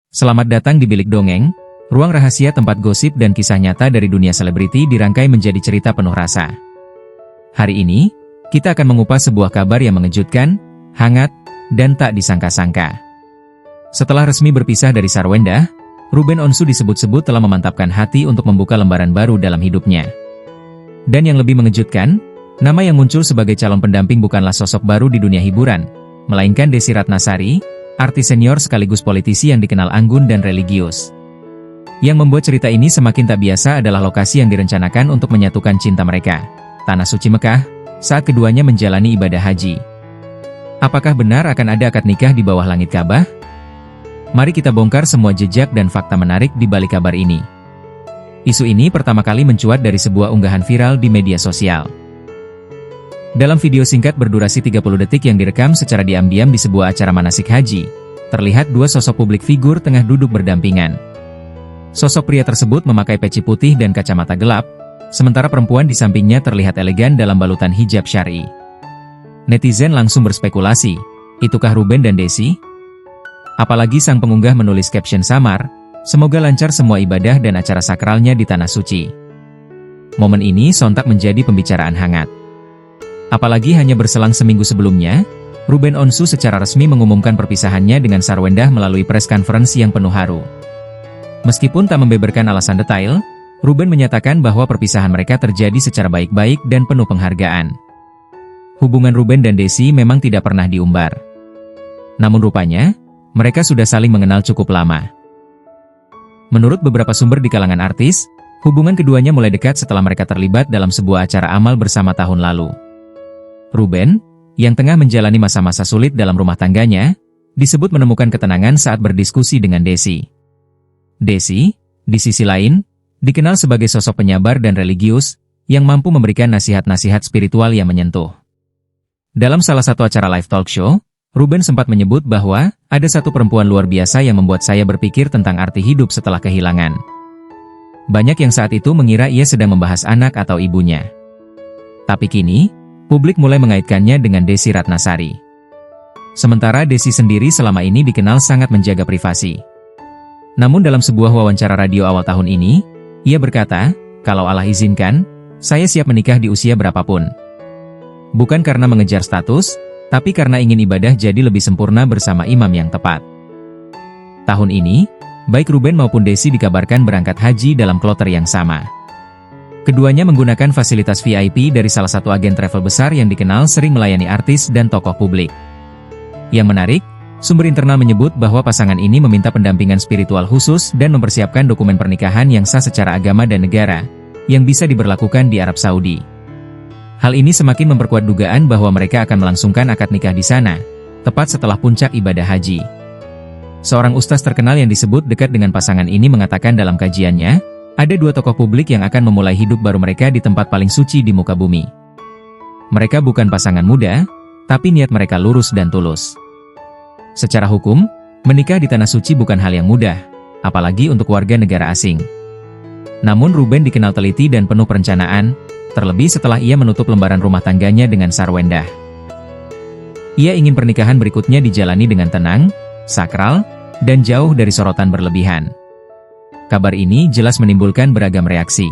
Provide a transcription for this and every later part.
Selamat datang di Bilik Dongeng, ruang rahasia tempat gosip dan kisah nyata dari dunia selebriti dirangkai menjadi cerita penuh rasa. Hari ini, kita akan mengupas sebuah kabar yang mengejutkan, hangat, dan tak disangka-sangka. Setelah resmi berpisah dari Sarwenda, Ruben Onsu disebut-sebut telah memantapkan hati untuk membuka lembaran baru dalam hidupnya. Dan yang lebih mengejutkan, nama yang muncul sebagai calon pendamping bukanlah sosok baru di dunia hiburan, melainkan Desy Ratnasari, artis senior sekaligus politisi yang dikenal anggun dan religius. Yang membuat cerita ini semakin tak biasa adalah lokasi yang direncanakan untuk menyatukan cinta mereka, Tanah Suci Mekah, saat keduanya menjalani ibadah haji. Apakah benar akan ada akad nikah di bawah langit Ka'bah? Mari kita bongkar semua jejak dan fakta menarik di balik kabar ini. Isu ini pertama kali mencuat dari sebuah unggahan viral di media sosial. Dalam video singkat berdurasi 30 detik yang direkam secara diam-diam di sebuah acara manasik haji, terlihat dua sosok publik figur tengah duduk berdampingan. Sosok pria tersebut memakai peci putih dan kacamata gelap, sementara perempuan di sampingnya terlihat elegan dalam balutan hijab syar'i. Netizen langsung berspekulasi, itukah Ruben dan Desy? Apalagi sang pengunggah menulis caption samar, semoga lancar semua ibadah dan acara sakralnya di Tanah Suci. Momen ini sontak menjadi pembicaraan hangat. Apalagi hanya berselang seminggu sebelumnya, Ruben Onsu secara resmi mengumumkan perpisahannya dengan Sarwenda melalui press conference yang penuh haru. Meskipun tak membeberkan alasan detail, Ruben menyatakan bahwa perpisahan mereka terjadi secara baik-baik dan penuh penghargaan. Hubungan Ruben dan Desy memang tidak pernah diumbar. Namun rupanya, mereka sudah saling mengenal cukup lama. Menurut beberapa sumber di kalangan artis, hubungan keduanya mulai dekat setelah mereka terlibat dalam sebuah acara amal bersama tahun lalu. Ruben, yang tengah menjalani masa-masa sulit dalam rumah tangganya, disebut menemukan ketenangan saat berdiskusi dengan Desy. Desy, di sisi lain, dikenal sebagai sosok penyabar dan religius, yang mampu memberikan nasihat-nasihat spiritual yang menyentuh. Dalam salah satu acara live talk show, Ruben sempat menyebut bahwa ada satu perempuan luar biasa yang membuat saya berpikir tentang arti hidup setelah kehilangan. Banyak yang saat itu mengira ia sedang membahas anak atau ibunya. Tapi kini, publik mulai mengaitkannya dengan Desy Ratnasari. Sementara Desy sendiri selama ini dikenal sangat menjaga privasi. Namun dalam sebuah wawancara radio awal tahun ini, ia berkata, "Kalau Allah izinkan, saya siap menikah di usia berapapun. Bukan karena mengejar status, tapi karena ingin ibadah jadi lebih sempurna bersama imam yang tepat." Tahun ini, baik Ruben maupun Desy dikabarkan berangkat haji dalam kloter yang sama. Keduanya menggunakan fasilitas VIP dari salah satu agen travel besar yang dikenal sering melayani artis dan tokoh publik. Yang menarik, sumber internal menyebut bahwa pasangan ini meminta pendampingan spiritual khusus dan mempersiapkan dokumen pernikahan yang sah secara agama dan negara, yang bisa diberlakukan di Arab Saudi. Hal ini semakin memperkuat dugaan bahwa mereka akan melangsungkan akad nikah di sana, tepat setelah puncak ibadah haji. Seorang ustaz terkenal yang disebut dekat dengan pasangan ini mengatakan dalam kajiannya, ada dua tokoh publik yang akan memulai hidup baru mereka di tempat paling suci di muka bumi. Mereka bukan pasangan muda, tapi niat mereka lurus dan tulus. Secara hukum, menikah di Tanah Suci bukan hal yang mudah, apalagi untuk warga negara asing. Namun Ruben dikenal teliti dan penuh perencanaan, terlebih setelah ia menutup lembaran rumah tangganya dengan Sarwenda. Ia ingin pernikahan berikutnya dijalani dengan tenang, sakral, dan jauh dari sorotan berlebihan. Kabar ini jelas menimbulkan beragam reaksi.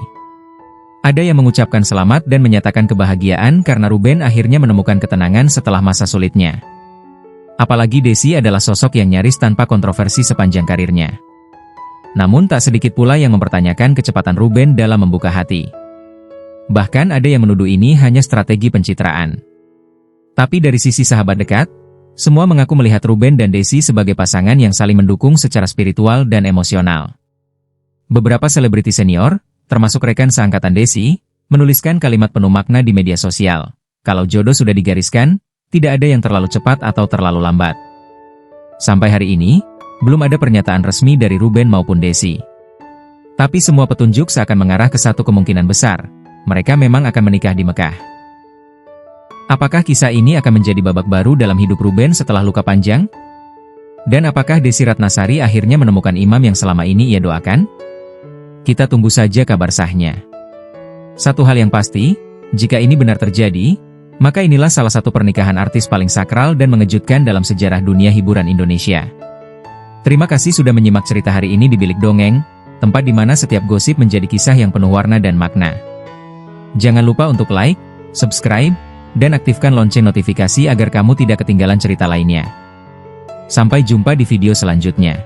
Ada yang mengucapkan selamat dan menyatakan kebahagiaan karena Ruben akhirnya menemukan ketenangan setelah masa sulitnya. Apalagi Desy adalah sosok yang nyaris tanpa kontroversi sepanjang karirnya. Namun tak sedikit pula yang mempertanyakan kecepatan Ruben dalam membuka hati. Bahkan ada yang menuduh ini hanya strategi pencitraan. Tapi dari sisi sahabat dekat, semua mengaku melihat Ruben dan Desy sebagai pasangan yang saling mendukung secara spiritual dan emosional. Beberapa selebriti senior, termasuk rekan seangkatan Desy, menuliskan kalimat penuh makna di media sosial. Kalau jodoh sudah digariskan, tidak ada yang terlalu cepat atau terlalu lambat. Sampai hari ini, belum ada pernyataan resmi dari Ruben maupun Desy. Tapi semua petunjuk seakan mengarah ke satu kemungkinan besar, mereka memang akan menikah di Mekah. Apakah kisah ini akan menjadi babak baru dalam hidup Ruben setelah luka panjang? Dan apakah Desy Ratnasari akhirnya menemukan imam yang selama ini ia doakan? Kita tunggu saja kabar sahnya. Satu hal yang pasti, jika ini benar terjadi, maka inilah salah satu pernikahan artis paling sakral dan mengejutkan dalam sejarah dunia hiburan Indonesia. Terima kasih sudah menyimak cerita hari ini di Bilik Dongeng, tempat di mana setiap gosip menjadi kisah yang penuh warna dan makna. Jangan lupa untuk like, subscribe, dan aktifkan lonceng notifikasi agar kamu tidak ketinggalan cerita lainnya. Sampai jumpa di video selanjutnya.